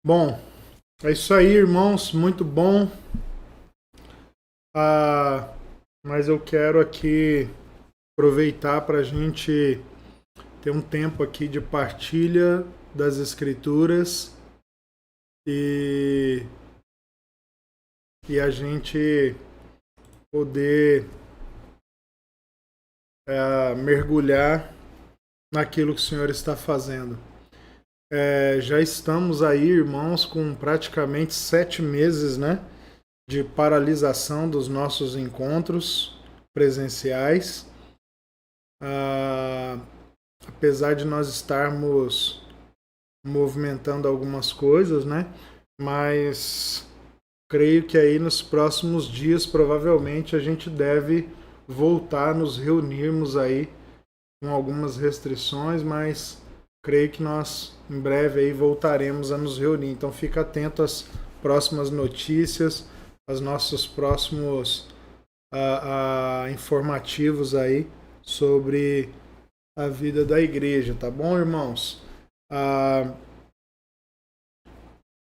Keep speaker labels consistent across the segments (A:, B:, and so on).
A: Bom, é isso aí, irmãos, muito bom. Ah, mas eu quero aqui aproveitar para a gente ter um tempo aqui de partilha das Escrituras e, e a gente poder mergulhar naquilo que o Senhor está fazendo. Já estamos aí, irmãos, com praticamente 7 meses, né, de paralisação dos nossos encontros presenciais. Ah, apesar de nós estarmos movimentando algumas coisas, né? Mas creio que aí nos próximos dias provavelmente a gente deve voltar a nos reunirmos aí com algumas restrições, mas creio que nós em breve aí voltaremos a nos reunir. Então fica atento às próximas notícias, aos nossos próximos informativos aí sobre a vida da igreja, tá bom, irmãos? A,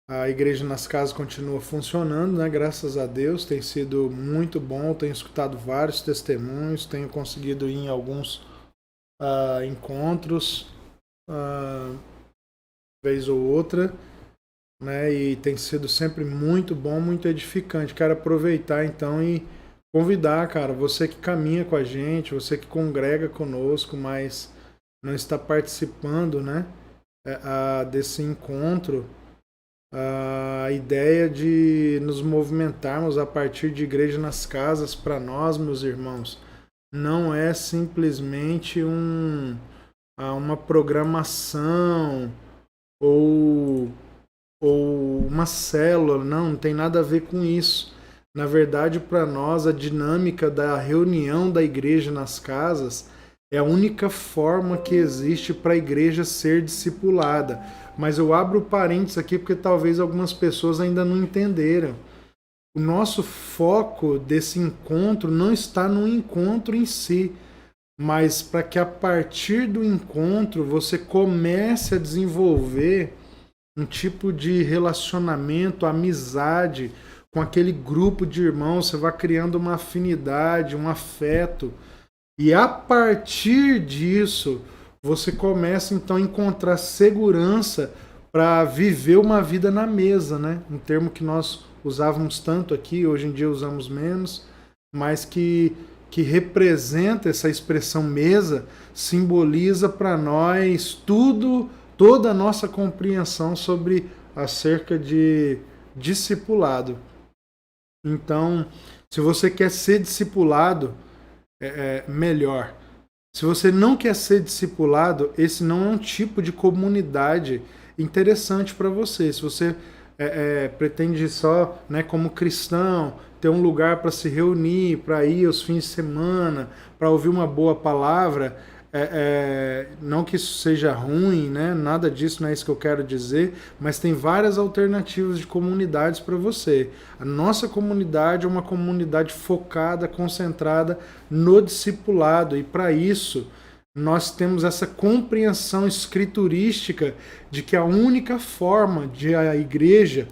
A: a igreja nas casas continua funcionando, né? Graças a Deus, tem sido muito bom. Tenho escutado vários testemunhos, tenho conseguido ir em alguns encontros, vez ou outra, né? E tem sido sempre muito bom, muito edificante. Quero aproveitar então e convidar, cara, você que caminha com a gente, você que congrega conosco, mas não está participando, né? Desse encontro, a ideia de nos movimentarmos a partir de igreja nas casas, para nós, meus irmãos, não é simplesmente uma programação ou, ou uma célula, não tem nada a ver com isso. Na verdade, para nós, a dinâmica da reunião da igreja nas casas é a única forma que existe para a igreja ser discipulada. Mas eu abro parênteses aqui porque talvez algumas pessoas ainda não entenderam. O nosso foco desse encontro não está no encontro em si, mas para que a partir do encontro você comece a desenvolver um tipo de relacionamento, amizade com aquele grupo de irmãos, você vai criando uma afinidade, um afeto. E a partir disso, você começa então a encontrar segurança para viver uma vida na mesa, né? Um termo que nós usávamos tanto aqui, hoje em dia usamos menos, mas que representa essa expressão mesa, simboliza para nós tudo, toda a nossa compreensão sobre acerca de discipulado. Então, se você quer ser discipulado, melhor. Se você não quer ser discipulado, esse não é um tipo de comunidade interessante para você. Se você pretende só, né, como cristão, ter um lugar para se reunir, para ir aos fins de semana, para ouvir uma boa palavra, não que isso seja ruim, né? Nada disso, não é isso que eu quero dizer, mas tem várias alternativas de comunidades para você. A nossa comunidade é uma comunidade focada, concentrada no discipulado, e para isso nós temos essa compreensão escriturística de que a única forma de a igreja,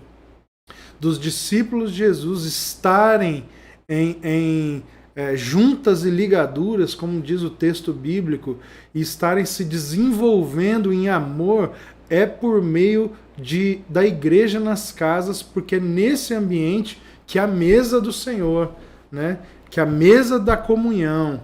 A: dos discípulos de Jesus estarem em juntas e ligaduras, como diz o texto bíblico, e estarem se desenvolvendo em amor, é por meio da igreja nas casas, porque é nesse ambiente que a mesa do Senhor, né, que a mesa da comunhão,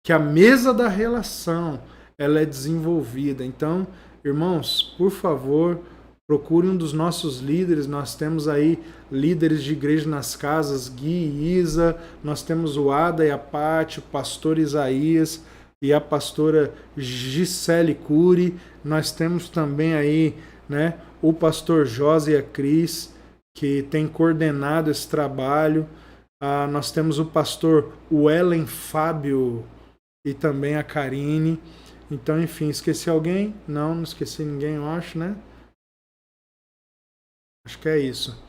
A: que a mesa da relação, ela é desenvolvida. Então, irmãos, por favor, procure um dos nossos líderes. Nós temos aí líderes de igreja nas casas, Gui e Isa, nós temos o Ada e a Paty, o pastor Isaías e a pastora Gisele Cury. Nós temos também aí, né, o pastor José e a Cris, que tem coordenado esse trabalho. Nós temos o pastor Wellen Fábio e também a Karine. Então, enfim, esqueci alguém? Não esqueci ninguém, eu acho, né? Acho que é isso.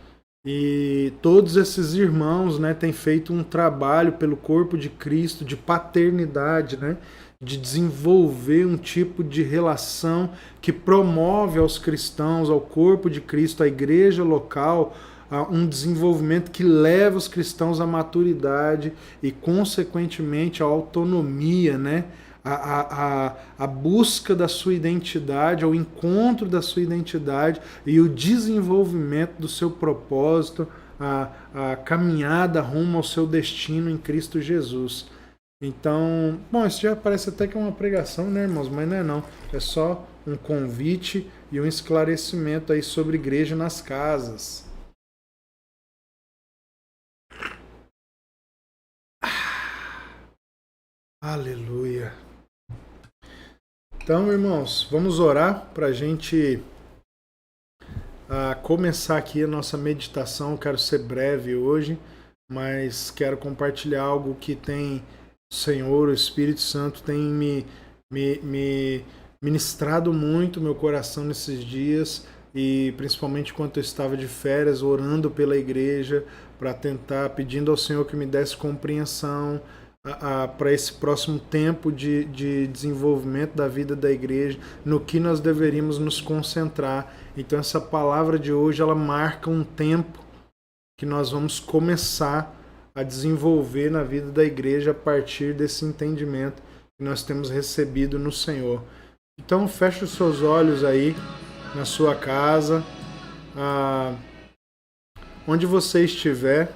A: E todos esses irmãos, né, têm feito um trabalho pelo corpo de Cristo, de paternidade, né, de desenvolver um tipo de relação que promove aos cristãos, ao corpo de Cristo, à igreja local, um desenvolvimento que leva os cristãos à maturidade e, consequentemente, à autonomia, né? A busca da sua identidade, ao encontro da sua identidade e o desenvolvimento do seu propósito, a caminhada rumo ao seu destino em Cristo Jesus. Então, bom, isso já parece até que é uma pregação, né, irmãos? Mas não é não. É só um convite e um esclarecimento aí sobre igreja nas casas. Aleluia. Então, irmãos, vamos orar para a gente começar aqui a nossa meditação. Eu quero ser breve hoje, mas quero compartilhar algo que tem o Senhor, o Espírito Santo, tem me ministrado muito meu coração nesses dias, e principalmente enquanto eu estava de férias, orando pela igreja, para tentar, pedindo ao Senhor que me desse compreensão para esse próximo tempo de desenvolvimento da vida da igreja, no que nós deveríamos nos concentrar. Então essa palavra de hoje, ela marca um tempo que nós vamos começar a desenvolver na vida da igreja a partir desse entendimento que nós temos recebido no Senhor. Então feche os seus olhos aí na sua casa, onde você estiver,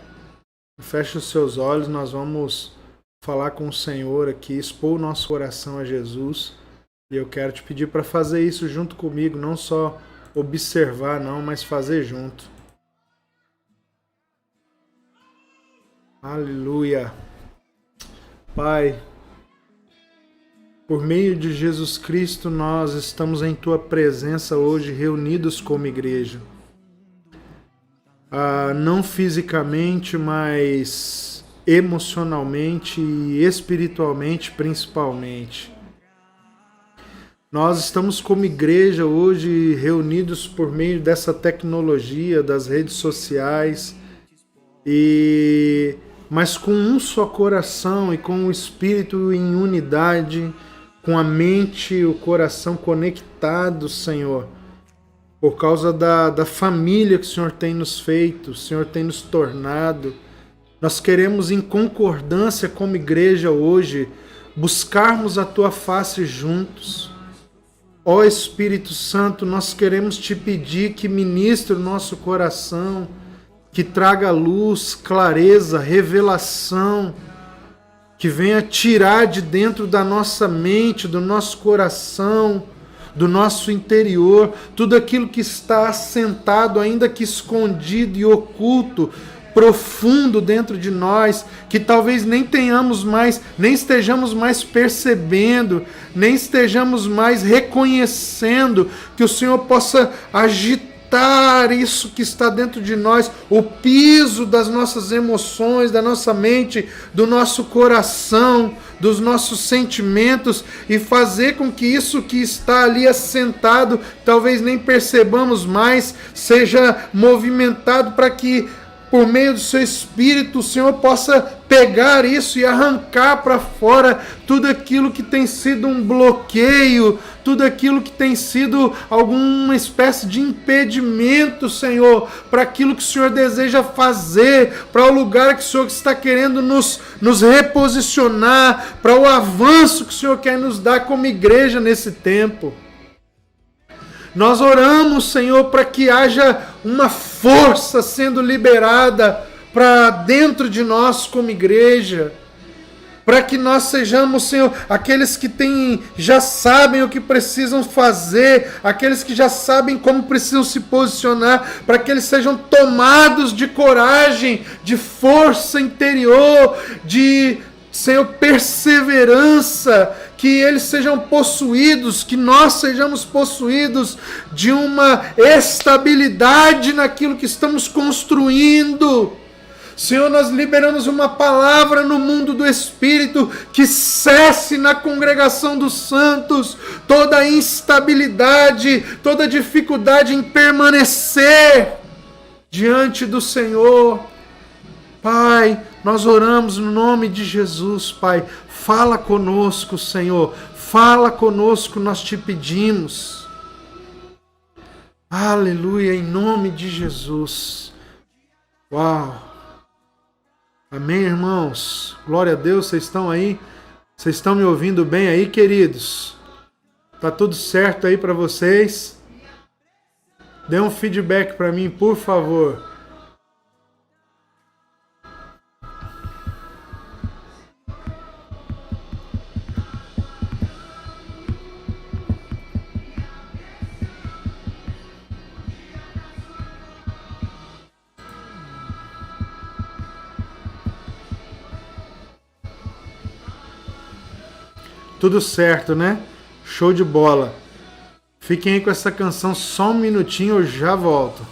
A: feche os seus olhos. Nós vamos falar com o Senhor aqui, expor o nosso coração a Jesus, e eu quero te pedir para fazer isso junto comigo, não só observar não, mas fazer junto. Aleluia. Pai, por meio de Jesus Cristo, nós estamos em Tua presença hoje, reunidos como igreja. Não fisicamente, mas emocionalmente e espiritualmente, principalmente. Nós estamos como igreja hoje reunidos por meio dessa tecnologia, das redes sociais, mas com um só coração e com o espírito em unidade, com a mente e o coração conectados, Senhor, por causa da família que o Senhor tem nos feito, o Senhor tem nos tornado. Nós queremos, em concordância como igreja hoje, buscarmos a Tua face juntos. Ó Espírito Santo, nós queremos Te pedir que ministre o nosso coração, que traga luz, clareza, revelação, que venha tirar de dentro da nossa mente, do nosso coração, do nosso interior, tudo aquilo que está assentado, ainda que escondido e oculto, profundo dentro de nós, que talvez nem tenhamos mais, nem estejamos mais percebendo, nem estejamos mais reconhecendo, que o Senhor possa agitar isso que está dentro de nós, o piso das nossas emoções, da nossa mente, do nosso coração, dos nossos sentimentos, e fazer com que isso que está ali assentado, talvez nem percebamos mais, seja movimentado para que, por meio do seu Espírito, o Senhor possa pegar isso e arrancar para fora tudo aquilo que tem sido um bloqueio, tudo aquilo que tem sido alguma espécie de impedimento, Senhor, para aquilo que o Senhor deseja fazer, para o lugar que o Senhor está querendo nos reposicionar, para o avanço que o Senhor quer nos dar como igreja nesse tempo. Nós oramos, Senhor, para que haja uma força sendo liberada para dentro de nós como igreja, para que nós sejamos, Senhor, aqueles que já sabem o que precisam fazer, aqueles que já sabem como precisam se posicionar, para que eles sejam tomados de coragem, de força interior, de, Senhor, perseverança, que eles sejam possuídos, que nós sejamos possuídos de uma estabilidade naquilo que estamos construindo. Senhor, nós liberamos uma palavra no mundo do Espírito, que cesse na congregação dos santos toda instabilidade, toda dificuldade em permanecer diante do Senhor. Pai, Nós oramos no nome de Jesus, Pai. Fala conosco, Senhor. Fala conosco, nós te pedimos. Aleluia, em nome de Jesus. Uau. Amém, irmãos? Glória a Deus, vocês estão aí? Vocês estão me ouvindo bem aí, queridos? Tá tudo certo aí para vocês? Dê um feedback para mim, por favor. Tudo certo, né? Show de bola. Fiquem aí com essa canção só um minutinho, eu já volto.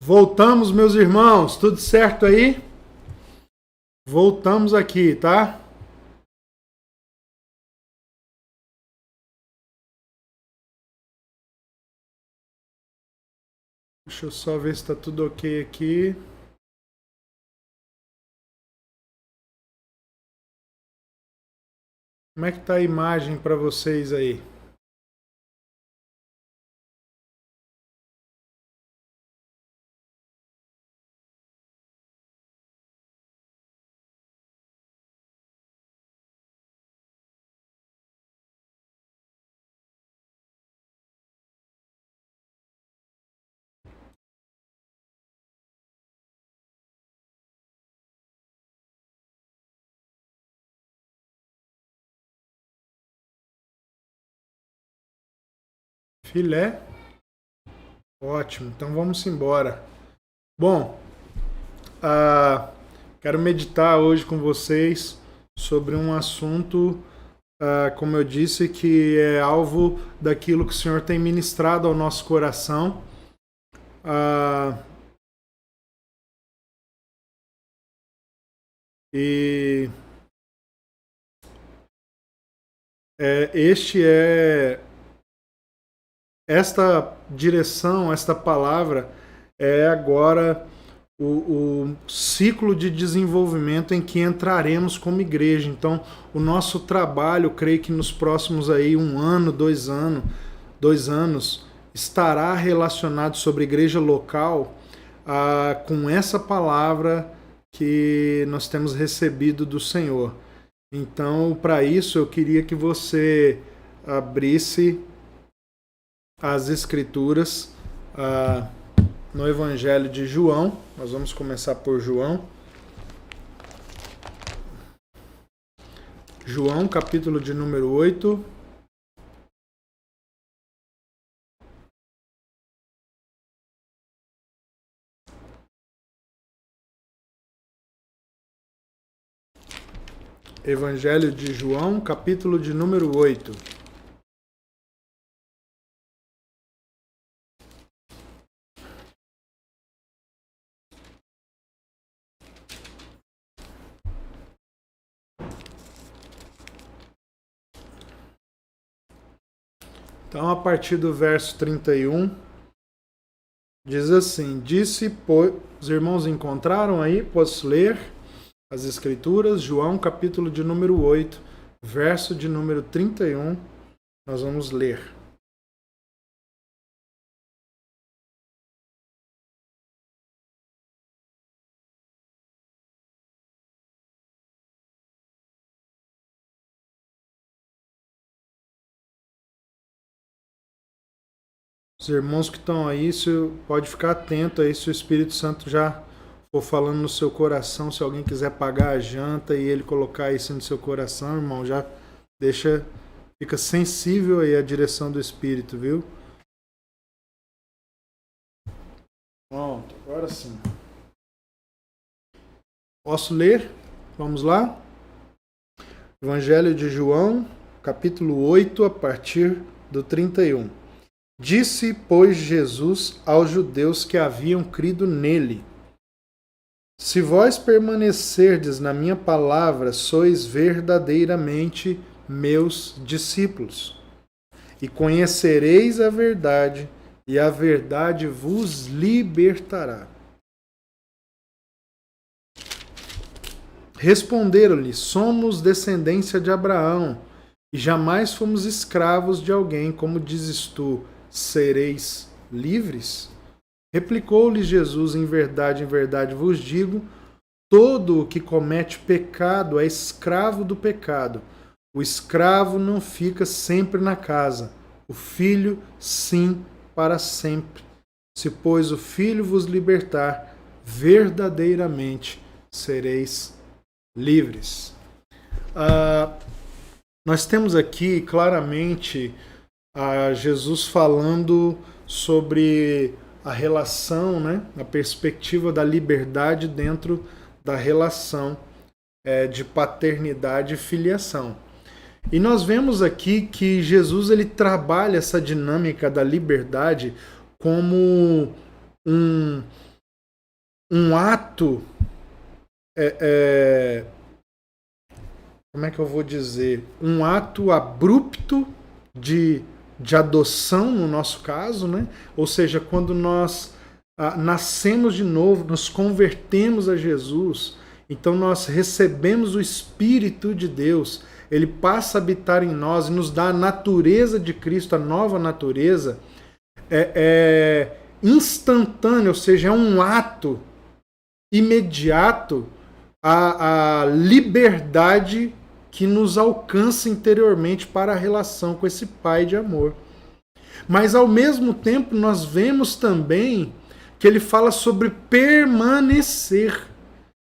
A: Voltamos, meus irmãos. Tudo certo aí? Voltamos aqui, tá? Deixa eu só ver se tá tudo ok aqui. Como é que tá a imagem para vocês aí? Filé? Ótimo, então vamos embora. Bom, quero meditar hoje com vocês sobre um assunto, como eu disse, que é alvo daquilo que o Senhor tem ministrado ao nosso coração. E esta direção, esta palavra é agora o ciclo de desenvolvimento em que entraremos como igreja. Então, o nosso trabalho, creio que nos próximos aí 1 ano, 2 anos, estará relacionado sobre igreja local com essa palavra que nós temos recebido do Senhor. Então, para isso, eu queria que você abrisse as Escrituras no Evangelho de João. Nós vamos começar por João. João, capítulo de número 8. Evangelho de João, capítulo de número 8. Então, a partir do verso 31, diz assim: os irmãos encontraram aí? Posso ler as Escrituras? João, capítulo de número 8, verso de número 31, nós vamos ler. Os irmãos que estão aí, pode ficar atento aí se o Espírito Santo já for falando no seu coração. Se alguém quiser pagar a janta e ele colocar isso no seu coração, irmão, já fica sensível aí à direção do Espírito, viu? Pronto, agora sim. Posso ler? Vamos lá? Evangelho de João, capítulo 8, a partir do 31. Disse, pois, Jesus aos judeus que haviam crido nele: Se vós permanecerdes na minha palavra, sois verdadeiramente meus discípulos, e conhecereis a verdade, e a verdade vos libertará. Responderam-lhe: Somos descendência de Abraão, e jamais fomos escravos de alguém, como dizes tu, sereis livres? Replicou-lhe Jesus: em verdade vos digo, todo o que comete pecado é escravo do pecado. O escravo não fica sempre na casa, o filho sim para sempre. Se, pois, o filho vos libertar, verdadeiramente sereis livres. Nós temos aqui claramente Jesus falando sobre a relação, né, a perspectiva da liberdade dentro da relação de paternidade e filiação. E nós vemos aqui que Jesus ele trabalha essa dinâmica da liberdade como um ato, como é que eu vou dizer, um ato abrupto de adoção, no nosso caso, né? Ou seja, quando nós nascemos de novo, nos convertemos a Jesus, então nós recebemos o Espírito de Deus, ele passa a habitar em nós e nos dá a natureza de Cristo, a nova natureza, instantâneo, ou seja, é um ato imediato a liberdade que nos alcança interiormente para a relação com esse Pai de amor. Mas ao mesmo tempo nós vemos também que ele fala sobre permanecer.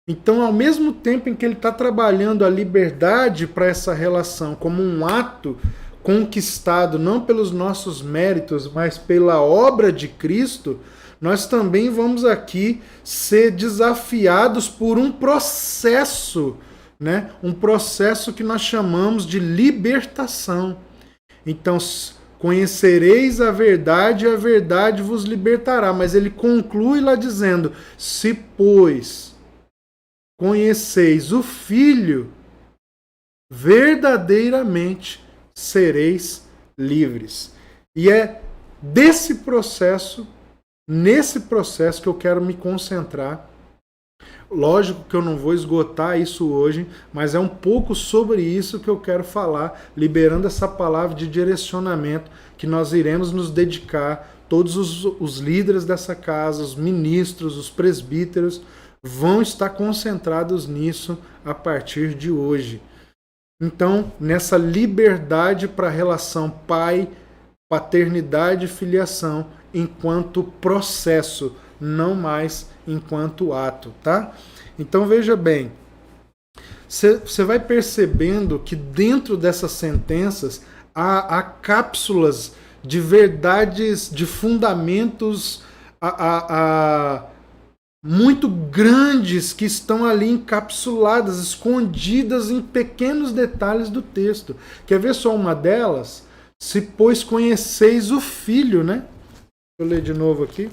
A: Então, ao mesmo tempo em que ele está trabalhando a liberdade para essa relação como um ato, conquistado não pelos nossos méritos, mas pela obra de Cristo, nós também vamos aqui ser desafiados por um processo, né? Um processo que nós chamamos de libertação. Então, conhecereis a verdade e a verdade vos libertará. Mas ele conclui lá dizendo, se pois conheceis o Filho, verdadeiramente sereis livres. E é desse processo, nesse processo que eu quero me concentrar. Lógico que eu não vou esgotar isso hoje, mas é um pouco sobre isso que eu quero falar, liberando essa palavra de direcionamento que nós iremos nos dedicar, todos os líderes dessa casa, os ministros, os presbíteros, vão estar concentrados nisso a partir de hoje. Então, nessa liberdade para a relação pai, paternidade e filiação, enquanto processo, não mais enquanto ato, tá? Então veja bem, você vai percebendo que dentro dessas sentenças há cápsulas de verdades, de fundamentos muito grandes que estão ali encapsuladas, escondidas em pequenos detalhes do texto. Quer ver só uma delas? Se pois conheceis o Filho, né? Deixa eu ler de novo aqui.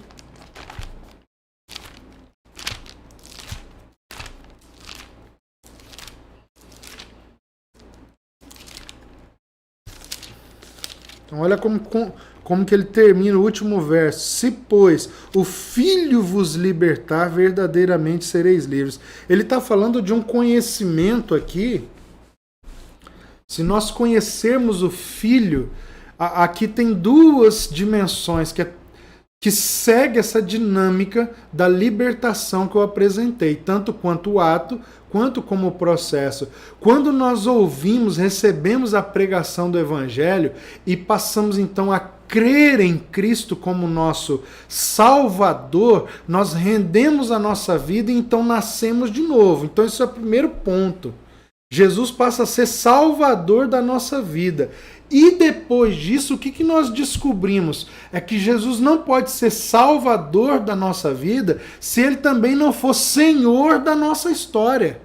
A: Então olha como que ele termina o último verso. Se, pois, o Filho vos libertar, verdadeiramente sereis livres. Ele está falando de um conhecimento aqui. Se nós conhecermos o Filho, aqui tem duas dimensões que segue essa dinâmica da libertação que eu apresentei, tanto quanto o ato, quanto como o processo. Quando nós ouvimos, recebemos a pregação do Evangelho e passamos então a crer em Cristo como nosso Salvador, nós rendemos a nossa vida e então nascemos de novo. Então esse é o primeiro ponto. Jesus passa a ser Salvador da nossa vida. E depois disso, o que nós descobrimos? É que Jesus não pode ser Salvador da nossa vida se ele também não for Senhor da nossa história.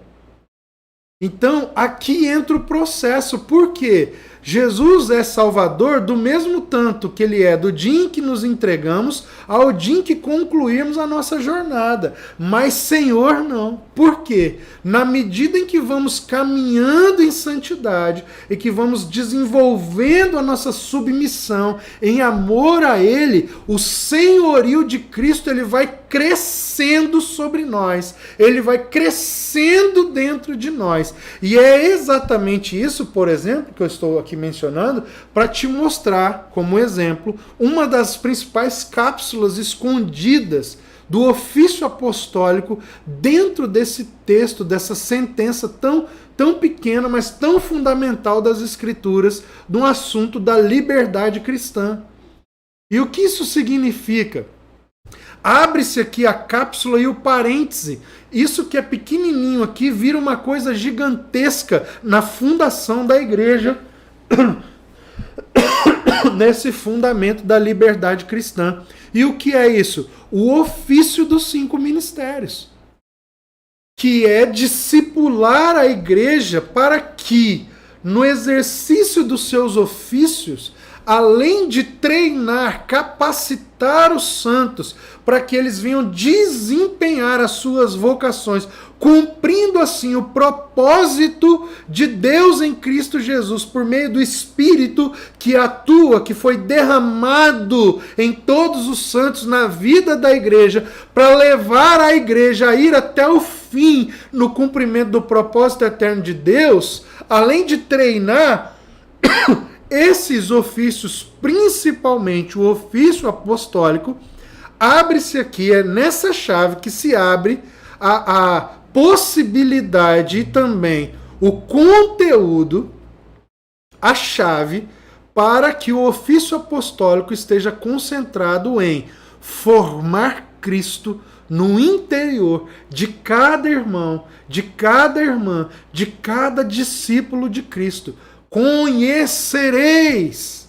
A: Então, aqui entra o processo. Por quê? Jesus é Salvador do mesmo tanto que ele é do dia em que nos entregamos ao dia em que concluirmos a nossa jornada. Mas Senhor não. Por quê? Na medida em que vamos caminhando em santidade e que vamos desenvolvendo a nossa submissão em amor a Ele, o senhorio de Cristo ele vai crescendo sobre nós. Ele vai crescendo dentro de nós. E é exatamente isso, por exemplo, que eu estou aqui mencionando, para te mostrar, como exemplo, uma das principais cápsulas escondidas do ofício apostólico dentro desse texto, dessa sentença tão pequena, mas tão fundamental das Escrituras, do assunto da liberdade cristã. E o que isso significa? Abre-se aqui a cápsula e o parêntese. Isso que é pequenininho aqui vira uma coisa gigantesca na fundação da igreja, nesse fundamento da liberdade cristã. E o que é isso? O ofício dos 5 ministérios, que é discipular a igreja para que, no exercício dos seus ofícios, além de treinar, capacitar os santos para que eles venham desempenhar as suas vocações, cumprindo assim o propósito de Deus em Cristo Jesus, por meio do Espírito que atua, que foi derramado em todos os santos na vida da igreja, para levar a igreja a ir até o fim no cumprimento do propósito eterno de Deus, além de treinar esses ofícios, principalmente o ofício apostólico, abre-se aqui, é nessa chave que se abre a possibilidade e também o conteúdo, a chave para que o ofício apostólico esteja concentrado em formar Cristo no interior de cada irmão, de cada irmã, de cada discípulo de Cristo. conhecereis.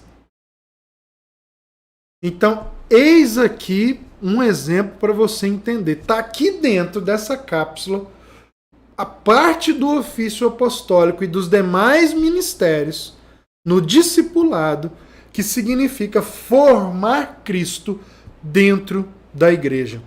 A: Então, eis aqui um exemplo para você entender. Está aqui dentro dessa cápsula a parte do ofício apostólico e dos demais ministérios no discipulado, que significa formar Cristo dentro da igreja.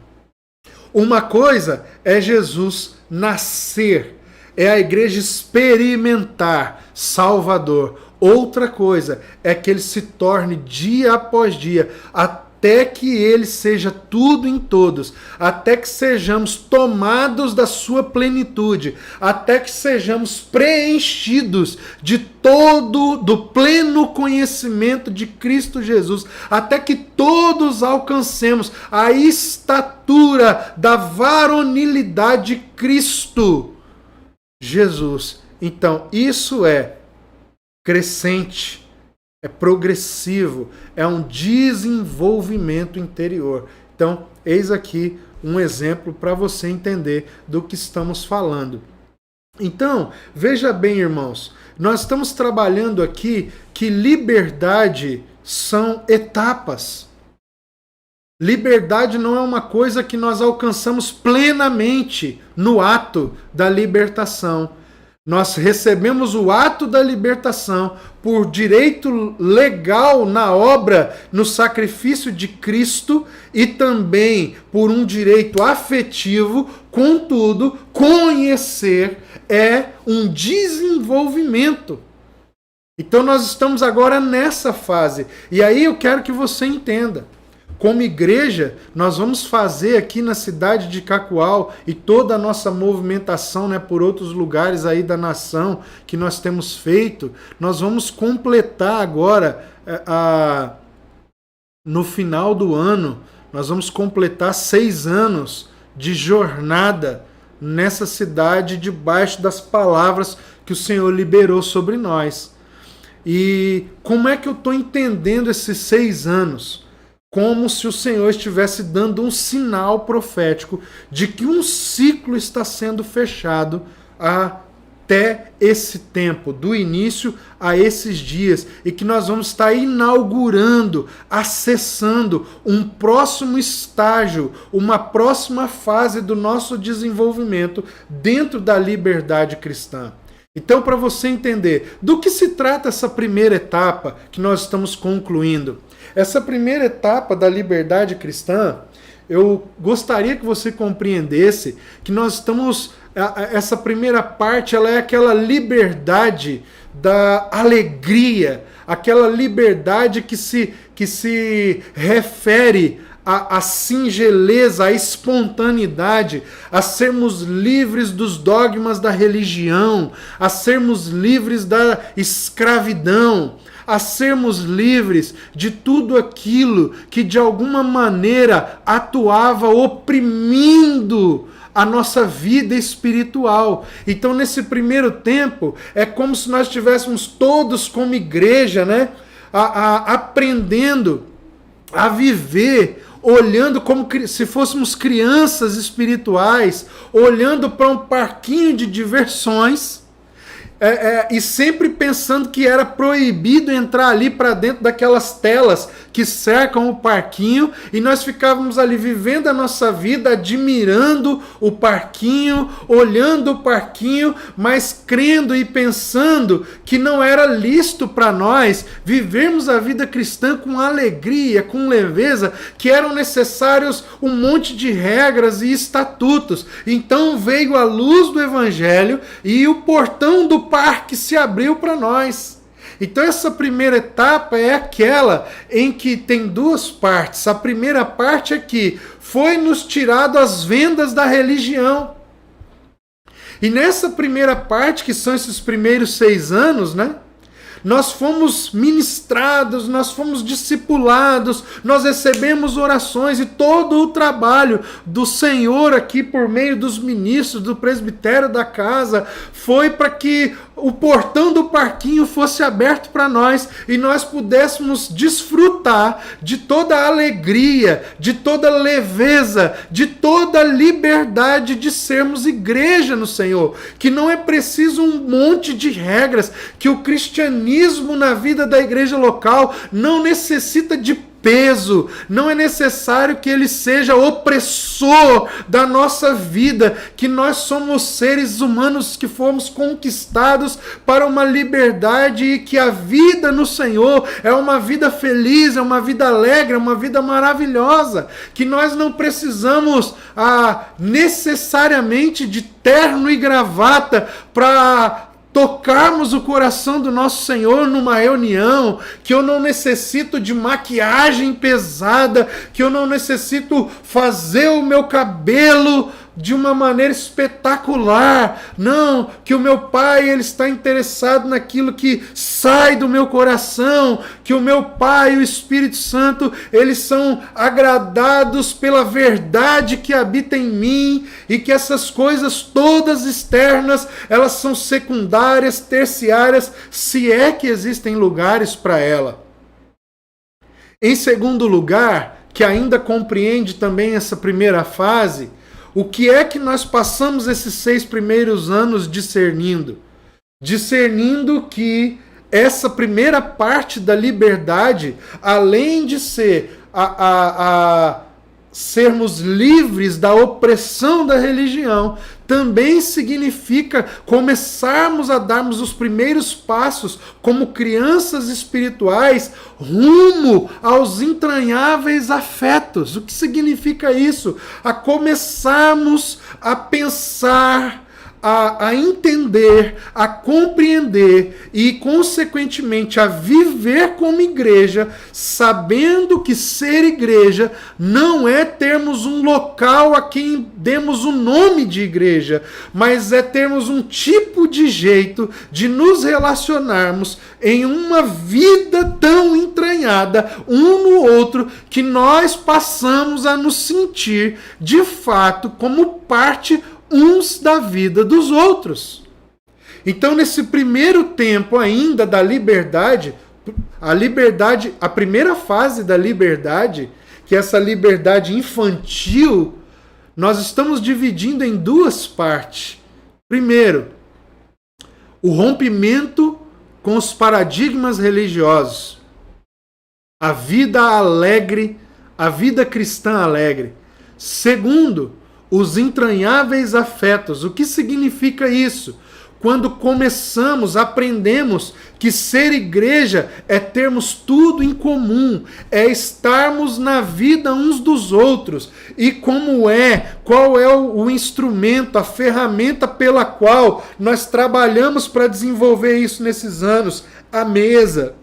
A: Uma coisa é Jesus nascer, é a igreja experimentar Salvador. Outra coisa é que ele se torne dia após dia, até que ele seja tudo em todos, até que sejamos tomados da sua plenitude, até que sejamos preenchidos de do pleno conhecimento de Cristo Jesus, até que todos alcancemos a estatura da varonilidade de Cristo Jesus. Então, isso é crescente, é progressivo, é um desenvolvimento interior. Então, eis aqui um exemplo para você entender do que estamos falando. Então, veja bem, irmãos, nós estamos trabalhando aqui que liberdade são etapas. Liberdade não é uma coisa que nós alcançamos plenamente no ato da libertação. Nós recebemos o ato da libertação por direito legal na obra, no sacrifício de Cristo, e também por um direito afetivo. Contudo, conhecer é um desenvolvimento. Então nós estamos agora nessa fase. E aí eu quero que você entenda. Como igreja, nós vamos fazer aqui na cidade de Cacoal e toda a nossa movimentação, né, por outros lugares aí da nação que nós temos feito, nós vamos completar agora, no final do ano, nós vamos completar 6 anos de jornada nessa cidade debaixo das palavras que o Senhor liberou sobre nós. E como é que eu estou entendendo esses 6 anos? Como se o Senhor estivesse dando um sinal profético de que um ciclo está sendo fechado até esse tempo, do início a esses dias, e que nós vamos estar inaugurando, acessando um próximo estágio, uma próxima fase do nosso desenvolvimento dentro da liberdade cristã. Então, para você entender do que se trata essa primeira etapa que nós estamos concluindo, essa primeira etapa da liberdade cristã, eu gostaria que você compreendesse que nós estamos... Essa primeira parte, ela é aquela liberdade da alegria, aquela liberdade que se refere à singeleza, à espontaneidade, a sermos livres dos dogmas da religião, a sermos livres da escravidão, a sermos livres de tudo aquilo que de alguma maneira atuava oprimindo a nossa vida espiritual. Então, nesse primeiro tempo, é como se nós estivéssemos todos como igreja, né, aprendendo a viver, olhando como se fôssemos crianças espirituais, olhando para um parquinho de diversões, e sempre pensando que era proibido entrar ali para dentro daquelas telas que cercam o parquinho, e nós ficávamos ali vivendo a nossa vida, admirando o parquinho, olhando o parquinho, mas crendo e pensando que não era lícito para nós vivermos a vida cristã com alegria, com leveza, que eram necessários um monte de regras e estatutos. Então veio a luz do Evangelho e o portão do parque se abriu para nós. Então essa primeira etapa é aquela em que tem 2 partes. A primeira parte é que foi nos tirado as vendas da religião. E nessa primeira parte, que são esses primeiros 6 anos, né, nós fomos ministrados, nós fomos discipulados, nós recebemos orações e todo o trabalho do Senhor aqui por meio dos ministros, do presbitério da casa, foi para que o portão do parquinho fosse aberto para nós e nós pudéssemos desfrutar de toda a alegria, de toda a leveza, de toda a liberdade de sermos igreja no Senhor. Que não é preciso um monte de regras, que o cristianismo na vida da igreja local não necessita de peso, não é necessário que ele seja opressor da nossa vida, que nós somos seres humanos que fomos conquistados para uma liberdade e que a vida no Senhor é uma vida feliz, é uma vida alegre, é uma vida maravilhosa, que nós não precisamos necessariamente de terno e gravata para tocarmos o coração do nosso Senhor numa reunião, que eu não necessito de maquiagem pesada, que eu não necessito fazer o meu cabelo de uma maneira espetacular. Não, que o meu Pai ele está interessado naquilo que sai do meu coração, que o meu Pai e o Espírito Santo, eles são agradados pela verdade que habita em mim e que essas coisas todas externas, elas são secundárias, terciárias, se é que existem lugares para ela. Em segundo lugar, que ainda compreende também essa primeira fase, o que é que nós passamos esses 6 primeiros anos discernindo? Discernindo que essa primeira parte da liberdade, além de ser sermos livres da opressão da religião, também significa começarmos a darmos os primeiros passos como crianças espirituais rumo aos entranháveis afetos. O que significa isso? A começarmos a pensar, a entender, a compreender e, consequentemente, a viver como igreja, sabendo que ser igreja não é termos um local a quem demos o nome de igreja, mas é termos um tipo de jeito de nos relacionarmos em uma vida tão entranhada um no outro que nós passamos a nos sentir, de fato, como parte uns da vida dos outros. Então, nesse primeiro tempo ainda da liberdade, a primeira fase da liberdade, que é essa liberdade infantil, nós estamos dividindo em 2 partes. Primeiro, o rompimento com os paradigmas religiosos. A vida alegre, a vida cristã alegre. Segundo, os entranháveis afetos. O que significa isso? Quando começamos, aprendemos que ser igreja é termos tudo em comum, é estarmos na vida uns dos outros. E qual é o instrumento, a ferramenta pela qual nós trabalhamos para desenvolver isso nesses anos? A mesa.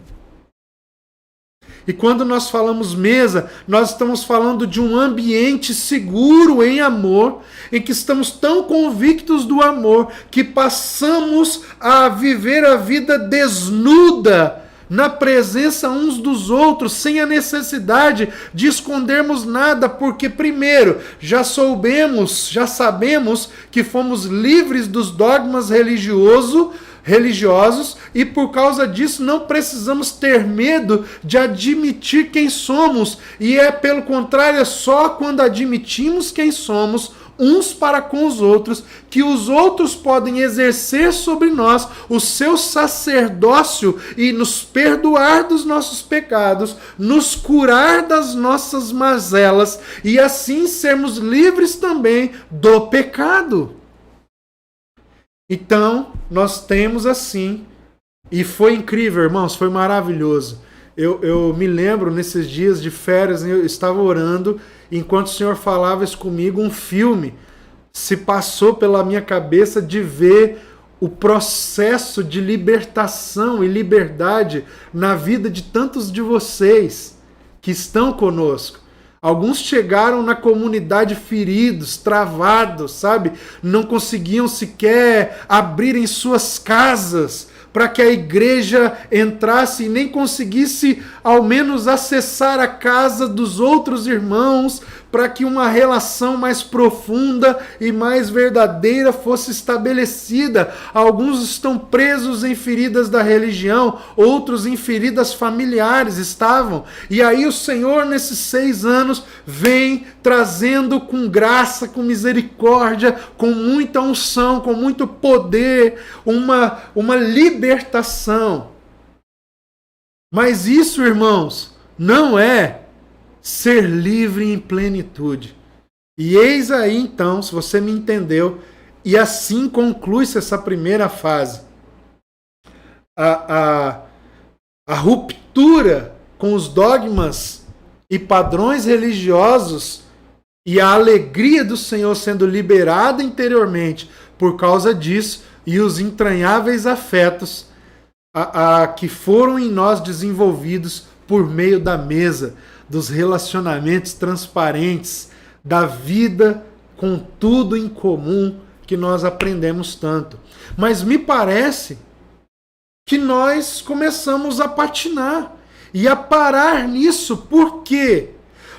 A: E quando nós falamos mesa, nós estamos falando de um ambiente seguro em amor, em que estamos tão convictos do amor que passamos a viver a vida desnuda na presença uns dos outros, sem a necessidade de escondermos nada, porque primeiro, já sabemos que fomos livres dos dogmas religiosos e por causa disso não precisamos ter medo de admitir quem somos, e é pelo contrário, é só quando admitimos quem somos uns para com os outros que os outros podem exercer sobre nós o seu sacerdócio e nos perdoar dos nossos pecados, nos curar das nossas mazelas e assim sermos livres também do pecado. Então, nós temos assim, e foi incrível, irmãos, foi maravilhoso. Eu me lembro, nesses dias de férias, eu estava orando, enquanto o Senhor falava isso comigo, um filme se passou pela minha cabeça de ver o processo de libertação e liberdade na vida de tantos de vocês que estão conosco. Alguns chegaram na comunidade feridos, travados, sabe? Não conseguiam sequer abrir em suas casas para que a igreja entrasse e nem conseguisse ao menos acessar a casa dos outros irmãos, para que uma relação mais profunda e mais verdadeira fosse estabelecida. Alguns estão presos em feridas da religião, outros em feridas familiares estavam. E aí o Senhor, nesses 6 anos, vem trazendo com graça, com misericórdia, com muita unção, com muito poder, uma libertação. Mas isso, irmãos, não é ser livre em plenitude. E eis aí então, se você me entendeu, e assim conclui-se essa primeira fase. A ruptura com os dogmas e padrões religiosos e a alegria do Senhor sendo liberada interiormente por causa disso e os entranháveis afetos que foram em nós desenvolvidos por meio da mesa, dos relacionamentos transparentes, da vida com tudo em comum que nós aprendemos tanto. Mas me parece que nós começamos a patinar e a parar nisso, porque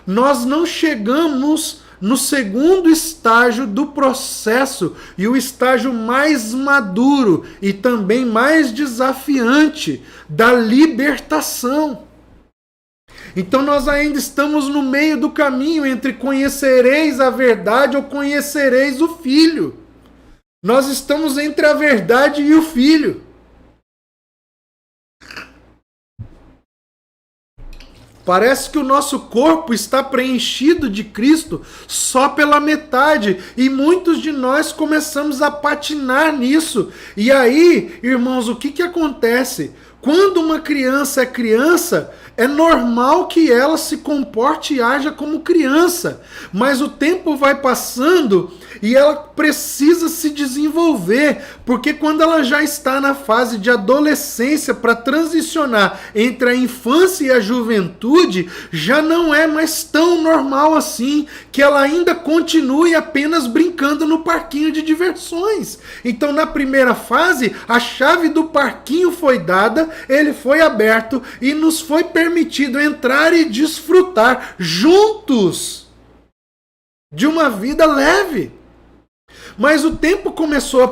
A: nós não chegamos no segundo estágio do processo e o estágio mais maduro e também mais desafiante da libertação. Então nós ainda estamos no meio do caminho entre conhecereis a verdade ou conhecereis o Filho. Nós estamos entre a verdade e o Filho. Parece que o nosso corpo está preenchido de Cristo só pela metade. E muitos de nós começamos a patinar nisso. E aí, irmãos, o que acontece? Quando uma criança é criança, é normal que ela se comporte e haja como criança. Mas o tempo vai passando e ela precisa se desenvolver, porque quando ela já está na fase de adolescência para transicionar entre a infância e a juventude, já não é mais tão normal assim que ela ainda continue apenas brincando no parquinho de diversões. Então, na primeira fase, a chave do parquinho foi dada, ele foi aberto e nos foi permitido entrar e desfrutar juntos de uma vida leve. Mas o tempo começou a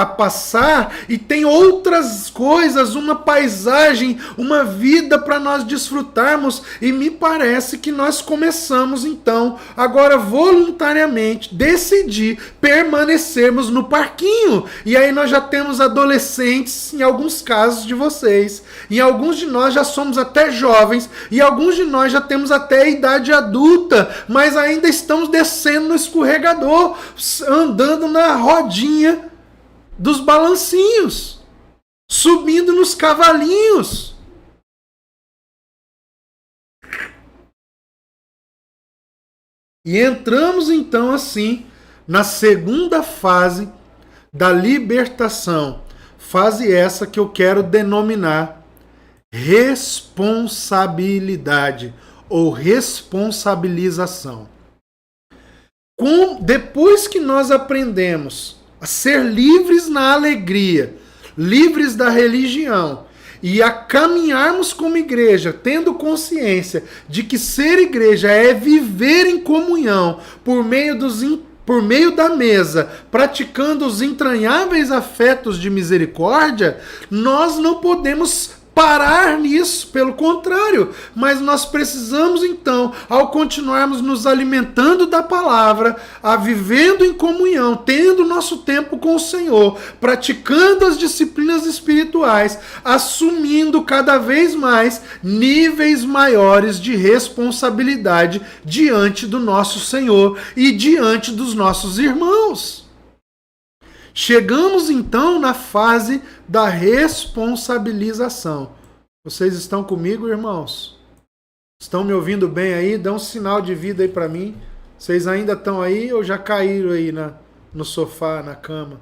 A: passar e tem outras coisas, uma paisagem, uma vida para nós desfrutarmos. E me parece que nós começamos então, agora voluntariamente, decidir permanecermos no parquinho. E aí nós já temos adolescentes, em alguns casos de vocês. Em alguns de nós já somos até jovens. E alguns de nós já temos até a idade adulta. Mas ainda estamos descendo no escorregador, andando na rodinha dos balancinhos, subindo nos cavalinhos. E entramos então assim na segunda fase da libertação. Fase essa que eu quero denominar responsabilidade ou responsabilização. Depois que nós aprendemos a ser livres na alegria, livres da religião, e a caminharmos como igreja, tendo consciência de que ser igreja é viver em comunhão por meio da mesa, praticando os entranháveis afetos de misericórdia, nós não podemos parar nisso, pelo contrário, mas nós precisamos então, ao continuarmos nos alimentando da palavra, vivendo em comunhão, tendo nosso tempo com o Senhor, praticando as disciplinas espirituais, assumindo cada vez mais níveis maiores de responsabilidade diante do nosso Senhor e diante dos nossos irmãos. Chegamos então na fase da responsabilização. Vocês estão comigo, irmãos? Estão me ouvindo bem aí? Dá um sinal de vida aí para mim. Vocês ainda estão aí ou já caíram aí no sofá, na cama?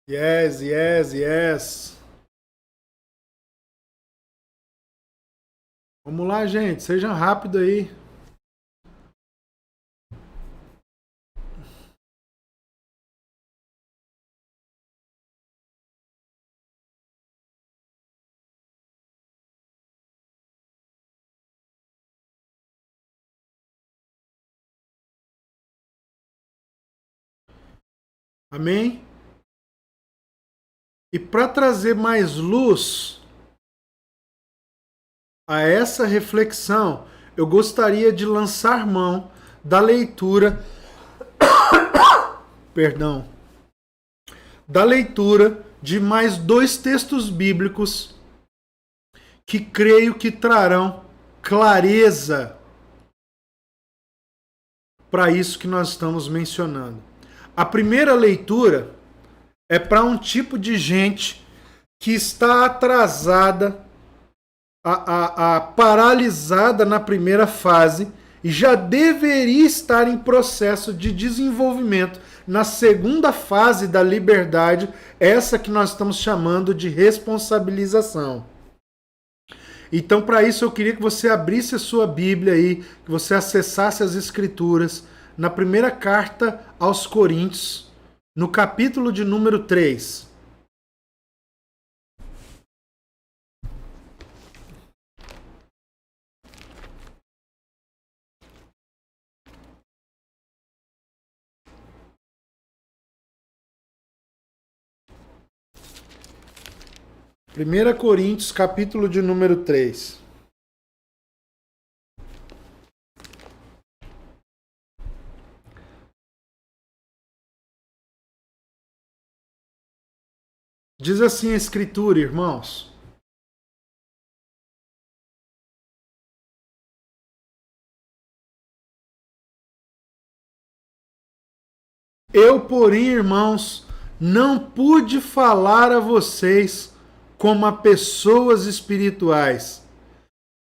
A: Yes, yes, yes. Vamos lá, gente. Seja rápido aí. Amém? E para trazer mais luz a essa reflexão, eu gostaria de lançar mão da leitura, perdão, da leitura de mais 2 textos bíblicos que creio que trarão clareza para isso que nós estamos mencionando. A primeira leitura é para um tipo de gente que está atrasada, paralisada na primeira fase e já deveria estar em processo de desenvolvimento na segunda fase da liberdade, essa que nós estamos chamando de responsabilização. Então, para isso, eu queria que você abrisse a sua Bíblia aí, que você acessasse as Escrituras na primeira carta aos Coríntios, no capítulo de número 3. Primeira Coríntios, capítulo de número 3. Diz assim a Escritura, irmãos. Eu, porém, irmãos, não pude falar a vocês como a pessoas espirituais,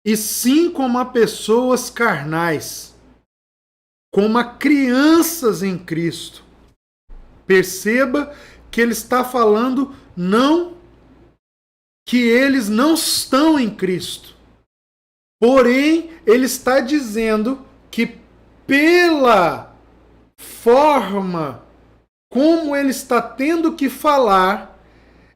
A: e sim como a pessoas carnais, como a crianças em Cristo. Perceba que ele está falando não que eles não estão em Cristo. Porém, ele está dizendo que pela forma como ele está tendo que falar,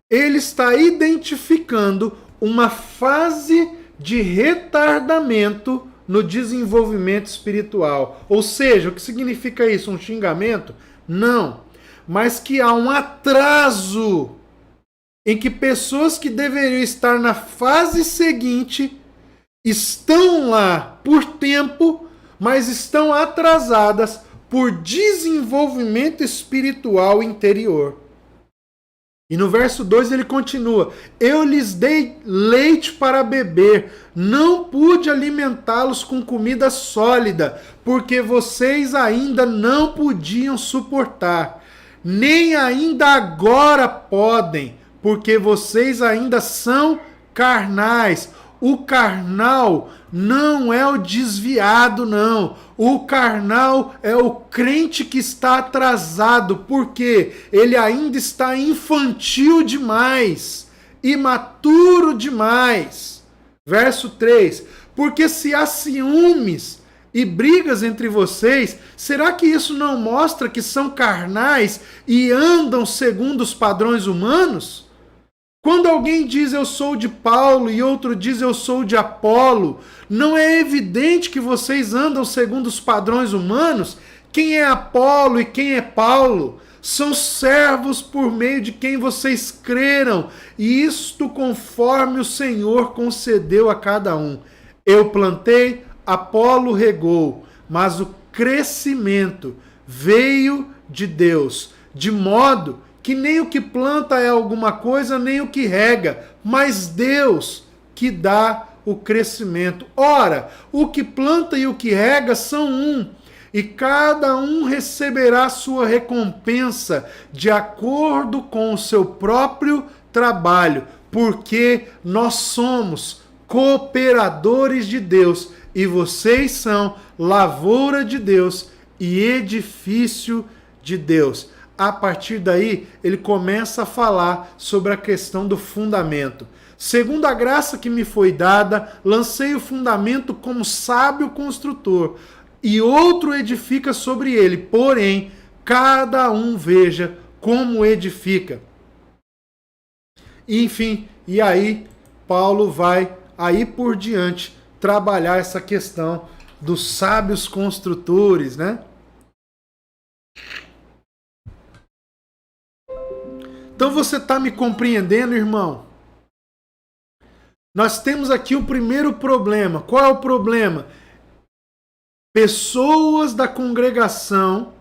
A: ele está identificando uma fase de retardamento no desenvolvimento espiritual. Ou seja, o que significa isso? Um xingamento? Não. Mas que há um atraso em que pessoas que deveriam estar na fase seguinte estão lá por tempo, mas estão atrasadas por desenvolvimento espiritual interior. E no verso 2 ele continua: eu lhes dei leite para beber, não pude alimentá-los com comida sólida, porque vocês ainda não podiam suportar, nem ainda agora podem, porque vocês ainda são carnais. O carnal não é o desviado, não. O carnal é o crente que está atrasado, porque ele ainda está infantil demais, imaturo demais. Verso 3. Porque se há ciúmes e brigas entre vocês, será que isso não mostra que são carnais e andam segundo os padrões humanos? Quando alguém diz eu sou de Paulo e outro diz eu sou de Apolo, não é evidente que vocês andam segundo os padrões humanos? Quem é Apolo e quem é Paulo? São servos por meio de quem vocês creram, e isto conforme o Senhor concedeu a cada um. Eu plantei, Apolo regou, mas o crescimento veio de Deus, de modo que nem o que planta é alguma coisa, nem o que rega, mas Deus que dá o crescimento. Ora, o que planta e o que rega são um, e cada um receberá sua recompensa de acordo com o seu próprio trabalho, porque nós somos cooperadores de Deus, e vocês são lavoura de Deus e edifício de Deus. a partir daí, ele começa a falar sobre a questão do fundamento. Segundo a graça que me foi dada, lancei o fundamento como sábio construtor, e outro edifica sobre ele. Porém, cada um veja como edifica. Enfim, e aí Paulo vai aí por diante trabalhar essa questão dos sábios construtores, né? Então você está me compreendendo, irmão? Nós temos aqui o primeiro problema. Qual é o problema? Pessoas da congregação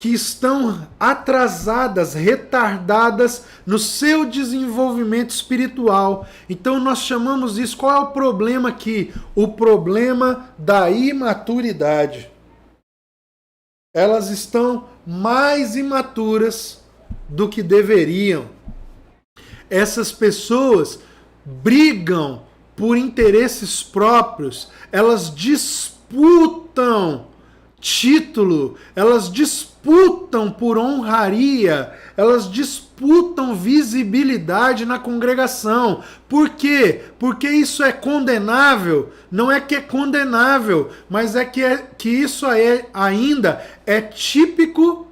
A: que estão atrasadas, retardadas no seu desenvolvimento espiritual. Então nós chamamos isso, qual é o problema aqui? O problema da imaturidade. Elas estão mais imaturas do que deveriam. Essas pessoas brigam por interesses próprios, elas disputam título, elas disputam por honraria, elas disputam visibilidade na congregação. Por quê? Porque isso é condenável? Não é que é condenável, mas que isso ainda é típico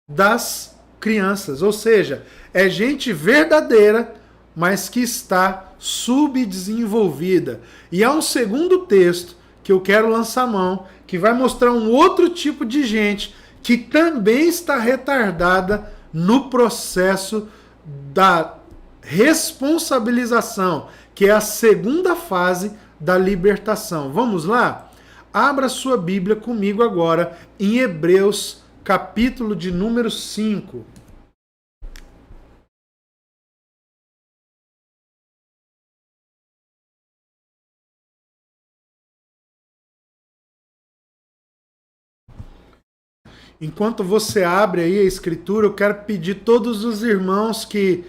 A: das crianças. Ou seja, é gente verdadeira, mas que está subdesenvolvida. E há um segundo texto que eu quero lançar mão, que vai mostrar um outro tipo de gente que também está retardada no processo da responsabilização, que é a segunda fase da libertação. Vamos lá? Abra sua Bíblia comigo agora em Hebreus, capítulo de número 5. Enquanto você abre aí a escritura, eu quero pedir todos os irmãos que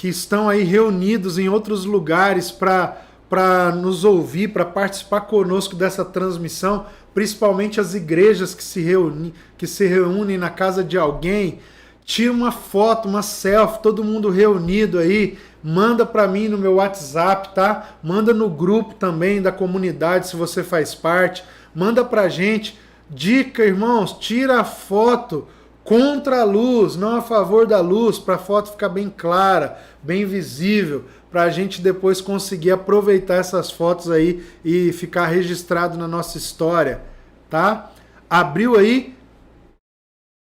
A: estão aí reunidos em outros lugares para nos ouvir, para participar conosco dessa transmissão, principalmente as igrejas que se reúnem na casa de alguém. Tira uma foto, uma selfie, todo mundo reunido aí, manda para mim no meu WhatsApp, tá? Manda no grupo também da comunidade, se você faz parte, manda pra gente. Dica, irmãos, tira a foto contra a luz, não a favor da luz, para a foto ficar bem clara, bem visível, para a gente depois conseguir aproveitar essas fotos aí e ficar registrado na nossa história, tá? Abriu aí,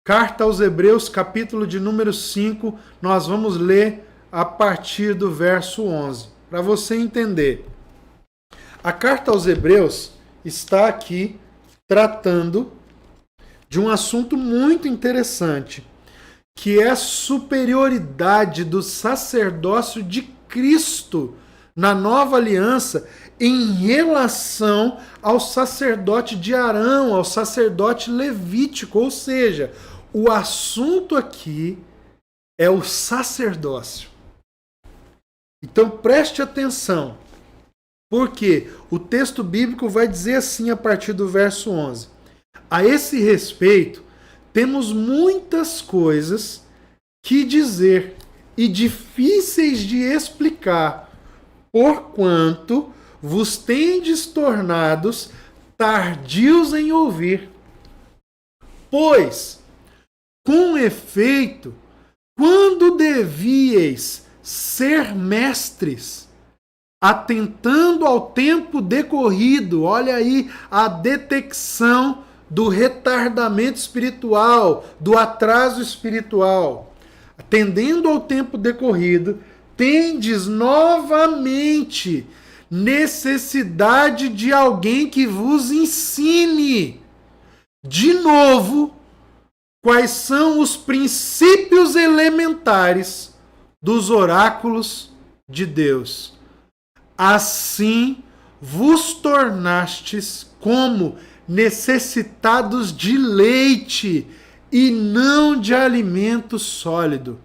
A: Carta aos Hebreus, capítulo de número 5, nós vamos ler a partir do verso 11, para você entender. A Carta aos Hebreus está aqui tratando de um assunto muito interessante, que é a superioridade do sacerdócio de Cristo na nova aliança em relação ao sacerdote de Arão, ao sacerdote levítico. Ou seja, o assunto aqui é o sacerdócio. Então preste atenção. Porque o texto bíblico vai dizer assim a partir do verso 11. A esse respeito, temos muitas coisas que dizer e difíceis de explicar, porquanto vos tendes tornados tardios em ouvir. Pois, com efeito, quando devíeis ser mestres, atentando ao tempo decorrido, olha aí a detecção do retardamento espiritual, do atraso espiritual. Atendendo ao tempo decorrido, tendes novamente necessidade de alguém que vos ensine de novo quais são os princípios elementares dos oráculos de Deus. Assim vos tornastes como necessitados de leite e não de alimento sólido.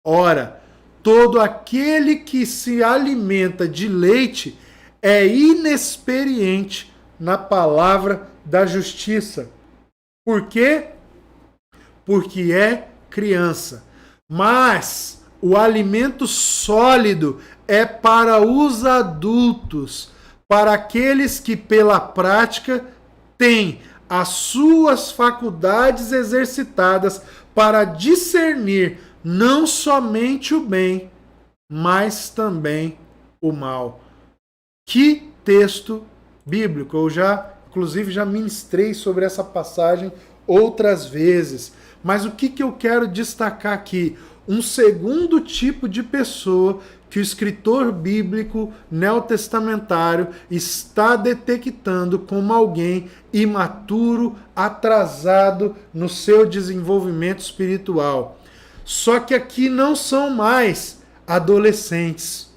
A: Ora, todo aquele que se alimenta de leite é inexperiente na palavra da justiça. Por quê? porque é criança. Mas o alimento sólido é para os adultos, para aqueles que pela prática têm as suas faculdades exercitadas para discernir não somente o bem, mas também o mal. Que texto bíblico! Eu inclusive, já ministrei sobre essa passagem outras vezes. Mas o que eu quero destacar aqui? Um segundo tipo de pessoa que o escritor bíblico neotestamentário está detectando como alguém imaturo, atrasado no seu desenvolvimento espiritual. Só que aqui não são mais adolescentes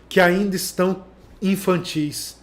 A: que ainda estão infantis.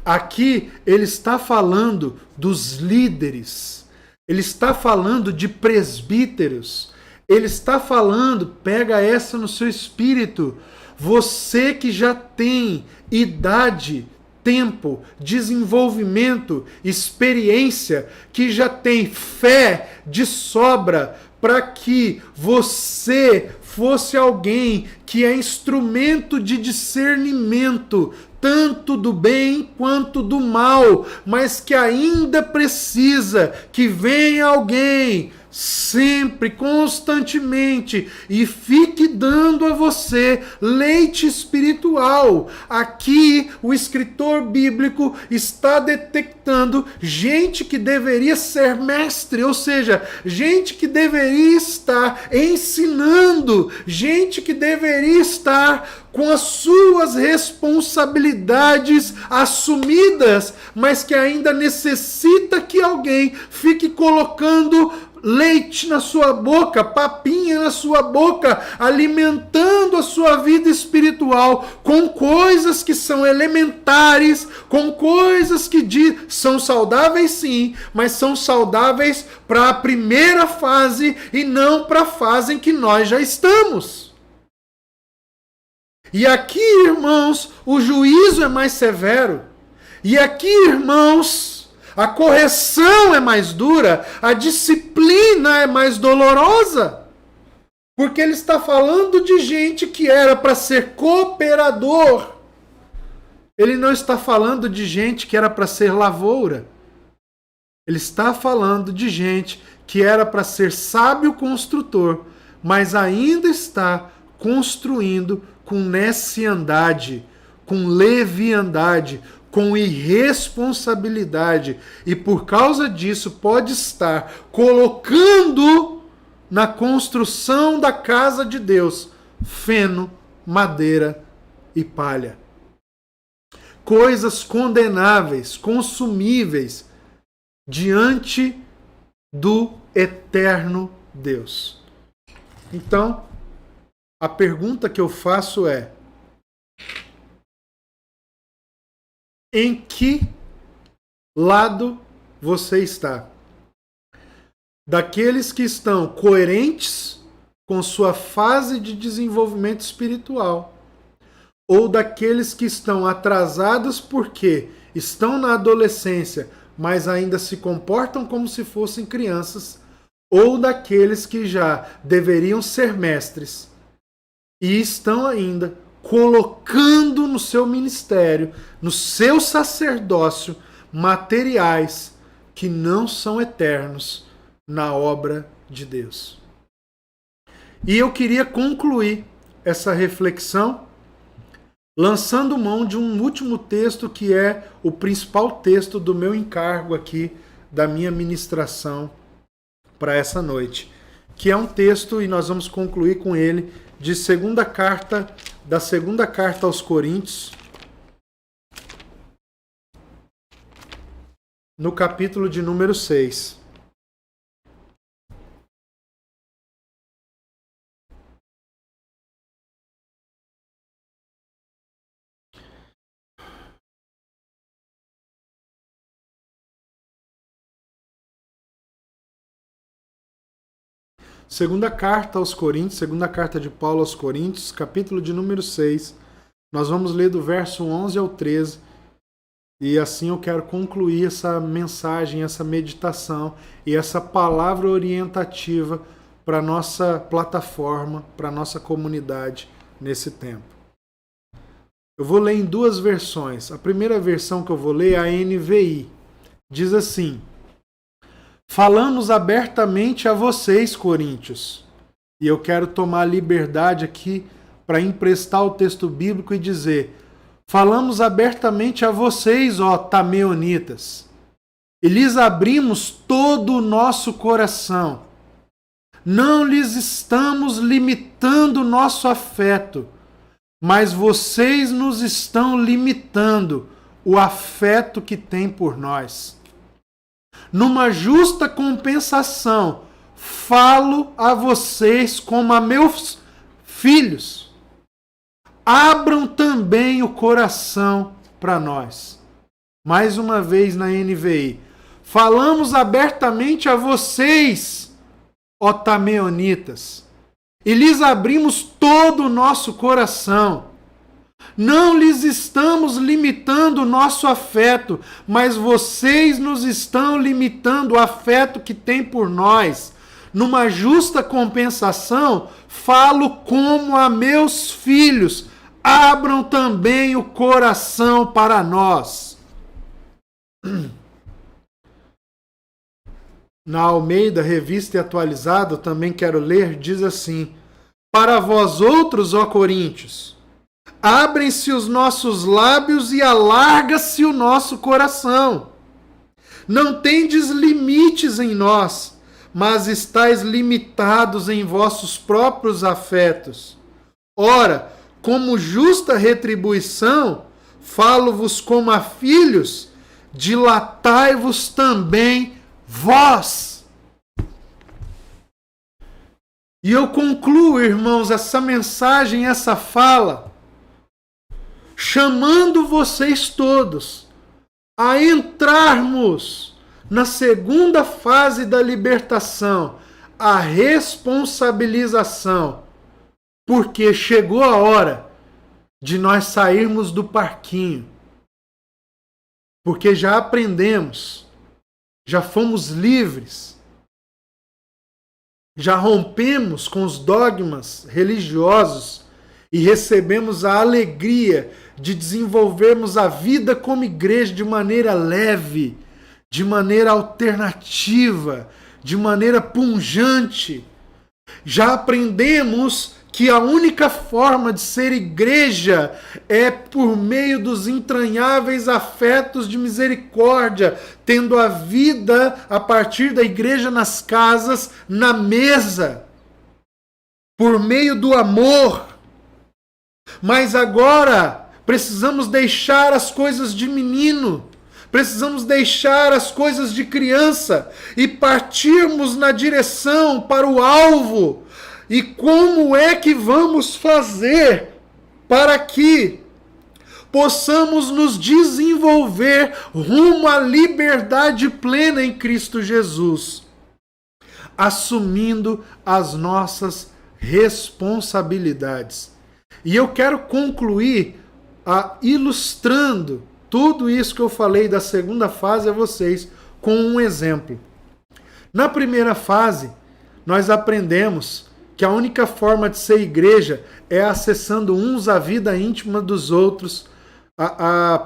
A: Aqui ele está falando dos líderes, ele está falando de presbíteros, ele está falando, pega essa no seu espírito, você que já tem idade, tempo, desenvolvimento, experiência, que já tem fé de sobra para que você fosse alguém que é instrumento de discernimento, tanto do bem quanto do mal, mas que ainda precisa que venha alguém sempre, constantemente, e fique dando a você leite espiritual. Aqui o escritor bíblico está detectando gente que deveria ser mestre, ou seja, gente que deveria estar ensinando, gente que deveria estar com as suas responsabilidades assumidas, mas que ainda necessita que alguém fique colocando leite na sua boca, papinha na sua boca, alimentando a sua vida espiritual com coisas que são elementares, com coisas que são saudáveis sim, mas são saudáveis para a primeira fase e não para a fase em que nós já estamos. E aqui, irmãos, o juízo é mais severo. E aqui, irmãos, a correção é mais dura, a disciplina é mais dolorosa. Porque ele está falando de gente que era para ser cooperador. Ele não está falando de gente que era para ser lavoura. Ele está falando de gente que era para ser sábio construtor, mas ainda está construindo com nesciandade, com leviandade, com irresponsabilidade, e por causa disso pode estar colocando na construção da casa de Deus feno, madeira e palha. Coisas condenáveis, consumíveis diante do eterno Deus. Então, a pergunta que eu faço é: em que lado você está? Daqueles que estão coerentes com sua fase de desenvolvimento espiritual, ou daqueles que estão atrasados porque estão na adolescência, mas ainda se comportam como se fossem crianças, ou daqueles que já deveriam ser mestres e estão ainda colocando no seu ministério, no seu sacerdócio, materiais que não são eternos na obra de Deus. E eu queria concluir essa reflexão lançando mão de um último texto que é o principal texto do meu encargo aqui, da minha ministração para essa noite, que é um texto, e nós vamos concluir com ele, da segunda carta aos Coríntios, no capítulo de número 6. Segunda carta aos Coríntios, segunda carta de Paulo aos Coríntios, capítulo de número 6. Nós vamos ler do verso 11 ao 13. E assim eu quero concluir essa mensagem, essa meditação e essa palavra orientativa para a nossa plataforma, para a nossa comunidade nesse tempo. Eu vou ler em duas versões. A primeira versão que eu vou ler é a NVI. Diz assim: falamos abertamente a vocês, coríntios. E eu quero tomar a liberdade aqui para emprestar o texto bíblico e dizer: falamos abertamente a vocês, ó tameonitas, e lhes abrimos todo o nosso coração. Não lhes estamos limitando nosso afeto, mas vocês nos estão limitando o afeto que têm por nós. Numa justa compensação, falo a vocês como a meus filhos. Abram também o coração para nós. Mais uma vez na NVI. Falamos abertamente a vocês, ó tameonitas, e lhes abrimos todo o nosso coração. Não lhes estamos limitando o nosso afeto, mas vocês nos estão limitando o afeto que têm por nós. Numa justa compensação, falo como a meus filhos. Abram também o coração para nós. Na Almeida, Revista e Atualizada, eu também quero ler, diz assim: para vós outros, ó coríntios, abrem-se os nossos lábios e alarga-se o nosso coração. Não tendes limites em nós, mas estáis limitados em vossos próprios afetos. Ora, como justa retribuição, falo-vos como a filhos, dilatai-vos também vós. E eu concluo, irmãos, essa mensagem, essa fala, chamando vocês todos a entrarmos na segunda fase da libertação, a responsabilização, porque chegou a hora de nós sairmos do parquinho, porque já aprendemos, já fomos livres, já rompemos com os dogmas religiosos e recebemos a alegria de desenvolvermos a vida como igreja de maneira leve, de maneira alternativa, de maneira pungente. Já aprendemos que a única forma de ser igreja é por meio dos entranháveis afetos de misericórdia, tendo a vida a partir da igreja nas casas, na mesa, por meio do amor. Mas agora precisamos deixar as coisas de menino, precisamos deixar as coisas de criança e partirmos na direção para o alvo. E como é que vamos fazer para que possamos nos desenvolver rumo à liberdade plena em Cristo Jesus, assumindo as nossas responsabilidades? E eu quero concluir ilustrando tudo isso que eu falei da segunda fase a vocês com um exemplo. Na primeira fase, nós aprendemos que a única forma de ser igreja é acessando uns a vida íntima dos outros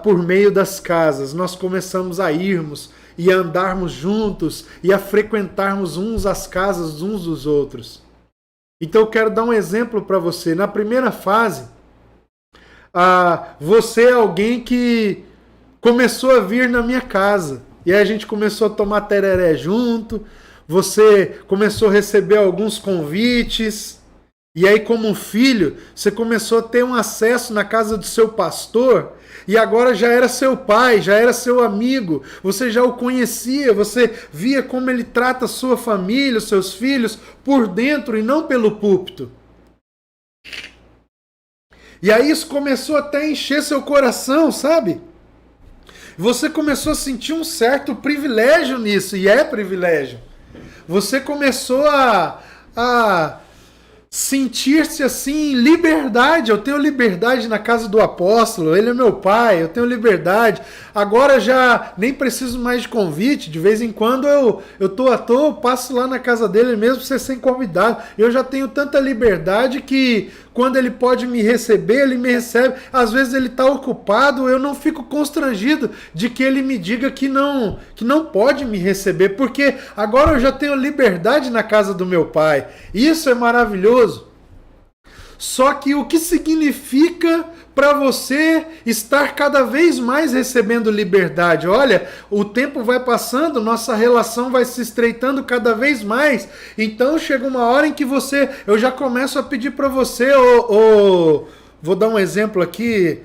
A: por meio das casas. Nós começamos a irmos e a andarmos juntos e a frequentarmos uns as casas uns dos outros. Então eu quero dar um exemplo para você. Na primeira fase, você é alguém que começou a vir na minha casa. E aí a gente começou a tomar tereré junto. Você começou a receber alguns convites. E aí, como um filho, você começou a ter um acesso na casa do seu pastor. E agora já era seu pai, já era seu amigo. Você já o conhecia, você via como ele trata a sua família, os seus filhos, por dentro e não pelo púlpito. E aí isso começou até a encher seu coração, sabe? Você começou a sentir um certo privilégio nisso, e é privilégio. Você começou a sentir-se assim em liberdade. Eu tenho liberdade na casa do apóstolo, ele é meu pai, eu tenho liberdade. Agora já nem preciso mais de convite, de vez em quando eu tô à toa, eu passo lá na casa dele mesmo sem ser convidado. Eu já tenho tanta liberdade que quando ele pode me receber, ele me recebe. Às vezes ele está ocupado, eu não fico constrangido de que ele me diga que não pode me receber, porque agora eu já tenho liberdade na casa do meu pai. Isso é maravilhoso. Só que o que significa para você estar cada vez mais recebendo liberdade? Olha, o tempo vai passando, nossa relação vai se estreitando cada vez mais. Então chega uma hora em que eu já começo a pedir para você, vou dar um exemplo aqui,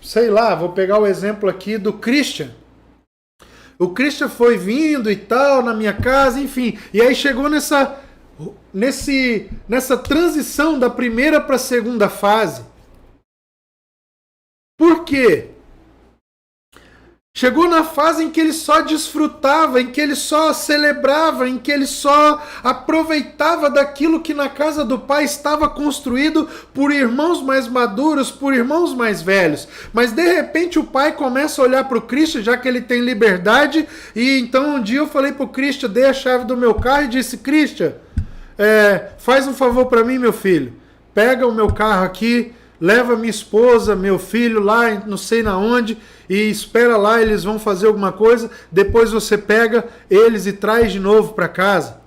A: sei lá, vou pegar o exemplo aqui do Christian. O Christian foi vindo e tal na minha casa, enfim, e aí chegou nessa transição da primeira para a segunda fase. Por quê? Chegou na fase em que ele só desfrutava, em que ele só celebrava, em que ele só aproveitava daquilo que na casa do pai estava construído por irmãos mais maduros, por irmãos mais velhos. Mas de repente o pai começa a olhar para o Christian, já que ele tem liberdade, e então um dia eu falei para o Christian, dei a chave do meu carro e disse: Christian, faz um favor para mim, meu filho, pega o meu carro aqui, leva minha esposa, meu filho lá, não sei na onde, e espera lá, eles vão fazer alguma coisa, depois você pega eles e traz de novo para casa.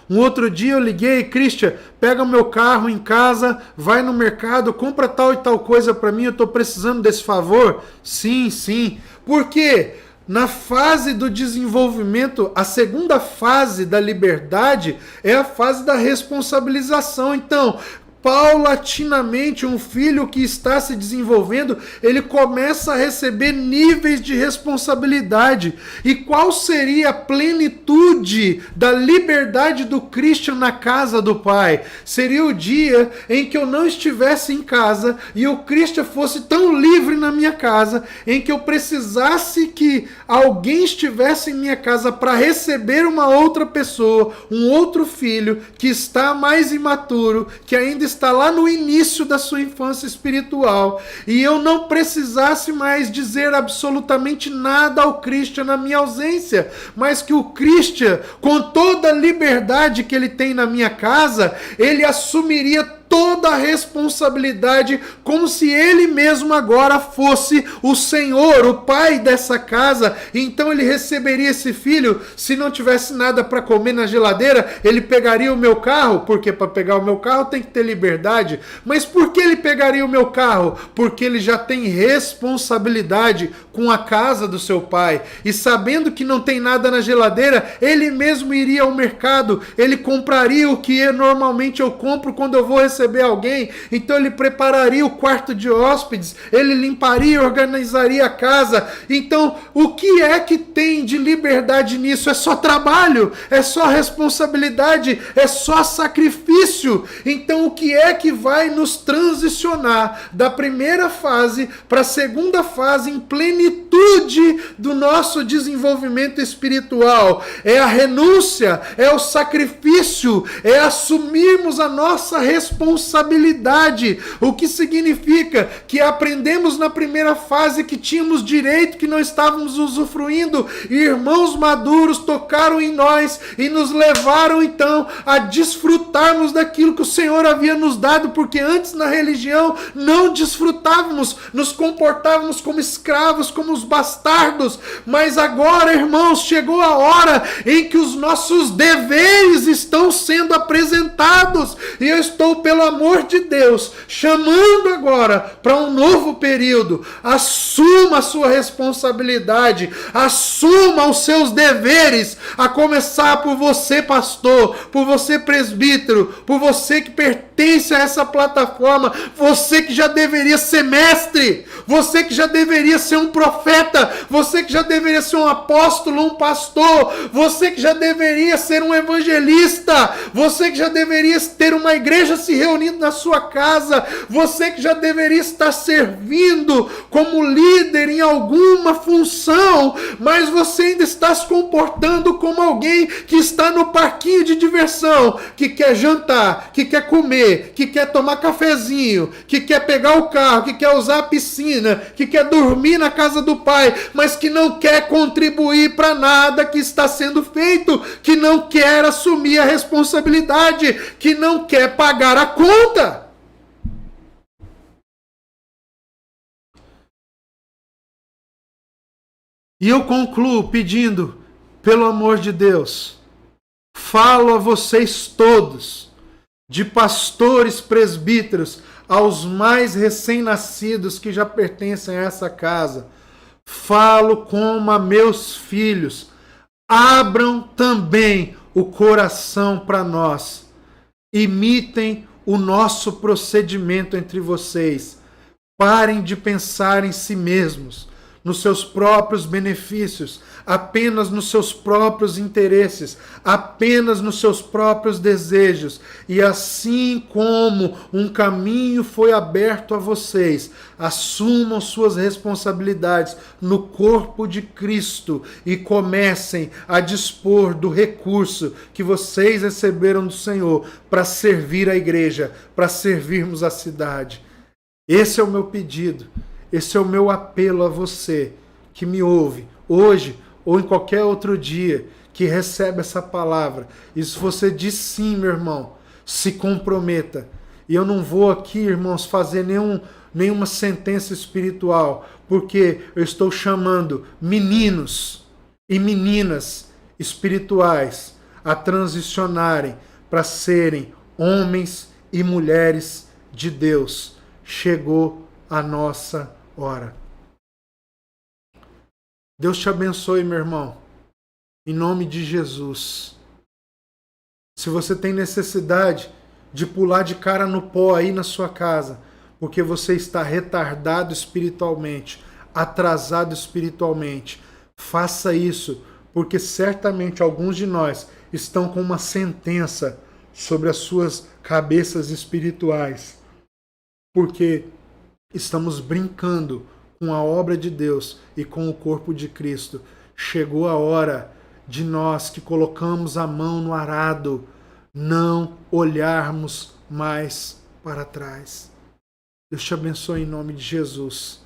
A: Um outro dia eu liguei: Christian, pega o meu carro em casa, vai no mercado, compra tal e tal coisa para mim, eu estou precisando desse favor. Sim. Por quê? Na fase do desenvolvimento, a segunda fase da liberdade é a fase da responsabilização. Então, paulatinamente, um filho que está se desenvolvendo, ele começa a receber níveis de responsabilidade. E qual seria a plenitude da liberdade do Christian na casa do pai? Seria o dia em que eu não estivesse em casa e o Christian fosse tão livre na minha casa, em que eu precisasse que alguém estivesse em minha casa para receber uma outra pessoa, um outro filho que está mais imaturo, que ainda está lá no início da sua infância espiritual, e eu não precisasse mais dizer absolutamente nada ao Christian na minha ausência, mas que o Christian, com toda a liberdade que ele tem na minha casa, ele assumiria toda a responsabilidade, como se ele mesmo agora fosse o Senhor, o pai dessa casa. Então ele receberia esse filho. Se não tivesse nada para comer na geladeira, ele pegaria o meu carro, porque para pegar o meu carro tem que ter liberdade. Mas por que ele pegaria o meu carro? Porque ele já tem responsabilidade com a casa do seu pai, e sabendo que não tem nada na geladeira, ele mesmo iria ao mercado, ele compraria o que normalmente eu compro quando eu vou receber alguém. Então ele prepararia o quarto de hóspedes, ele limparia e organizaria a casa. Então o que é que tem de liberdade nisso? É só trabalho, é só responsabilidade, é só sacrifício. Então o que é que vai nos transicionar da primeira fase para a segunda fase em plenitude do nosso desenvolvimento espiritual? É a renúncia, é o sacrifício, é assumirmos a nossa responsabilidade. O que significa que aprendemos na primeira fase que tínhamos direito, que não estávamos usufruindo, e irmãos maduros tocaram em nós e nos levaram então a desfrutarmos daquilo que o Senhor havia nos dado, porque antes na religião não desfrutávamos, nos comportávamos como escravos, como os bastardos. Mas agora, irmãos, chegou a hora em que os nossos deveres estão sendo apresentados, e eu estou, pelo amor de Deus, chamando agora para um novo período. Assuma a sua responsabilidade, assuma os seus deveres, a começar por você, pastor, por você, presbítero, por você que pertence a essa plataforma, você que já deveria ser mestre, você que já deveria ser um profeta, você que já deveria ser um apóstolo, um pastor, você que já deveria ser um evangelista, você que já deveria ter uma igreja se reunindo reunido na sua casa, você que já deveria estar servindo como líder em alguma função, mas você ainda está se comportando como alguém que está no parquinho de diversão, que quer jantar, que quer comer, que quer tomar cafezinho, que quer pegar o carro, que quer usar a piscina, que quer dormir na casa do pai, mas que não quer contribuir para nada que está sendo feito, que não quer assumir a responsabilidade, que não quer pagar a conta. E eu concluo pedindo, pelo amor de Deus, falo a vocês todos, de pastores, presbíteros, aos mais recém-nascidos que já pertencem a essa casa, falo como a meus filhos, abram também o coração para nós, imitem o nosso procedimento entre vocês, parem de pensar em si mesmos, nos seus próprios benefícios, apenas nos seus próprios interesses, apenas nos seus próprios desejos. E assim como um caminho foi aberto a vocês, assumam suas responsabilidades no corpo de Cristo e comecem a dispor do recurso que vocês receberam do Senhor para servir a igreja, para servirmos a cidade. Esse é o meu pedido. Esse é o meu apelo a você que me ouve hoje ou em qualquer outro dia, que recebe essa palavra. E se você diz sim, meu irmão, se comprometa. E eu não vou aqui, irmãos, fazer nenhuma sentença espiritual, porque eu estou chamando meninos e meninas espirituais a transicionarem para serem homens e mulheres de Deus. Chegou a nossa hora. Deus te abençoe, meu irmão. Em nome de Jesus. Se você tem necessidade de pular de cara no pó aí na sua casa, porque você está retardado espiritualmente, atrasado espiritualmente, faça isso, porque certamente alguns de nós estão com uma sentença sobre as suas cabeças espirituais, porque estamos brincando com a obra de Deus e com o corpo de Cristo. Chegou a hora de nós que colocamos a mão no arado não olharmos mais para trás. Deus te abençoe em nome de Jesus.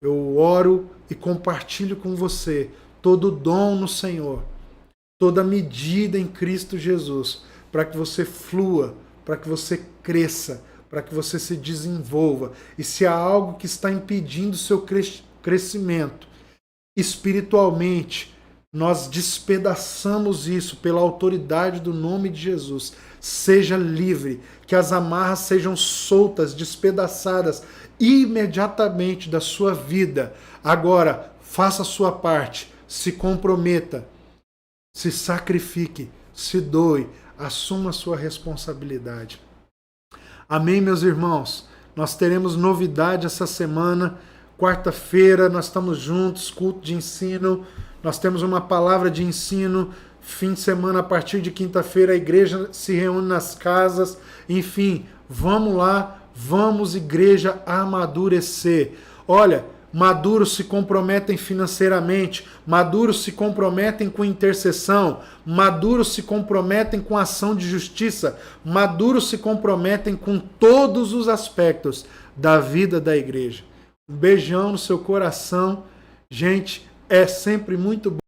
A: Eu oro e compartilho com você todo dom no Senhor, toda medida em Cristo Jesus, para que você flua, para que você cresça, para que você se desenvolva. E se há algo que está impedindo o seu crescimento espiritualmente, nós despedaçamos isso pela autoridade do nome de Jesus. Seja livre, que as amarras sejam soltas, despedaçadas imediatamente da sua vida. Agora, faça a sua parte, se comprometa, se sacrifique, se doe, assuma a sua responsabilidade. Amém, meus irmãos? Nós teremos novidade essa semana. Quarta-feira nós estamos juntos, culto de ensino. Nós temos uma palavra de ensino. Fim de semana, a partir de quinta-feira, a igreja se reúne nas casas. Enfim, vamos lá, vamos, igreja, amadurecer. Olha, maduros se comprometem financeiramente, maduros se comprometem com intercessão, maduros se comprometem com ação de justiça, maduros se comprometem com todos os aspectos da vida da igreja. Um beijão no seu coração. Gente, é sempre muito bom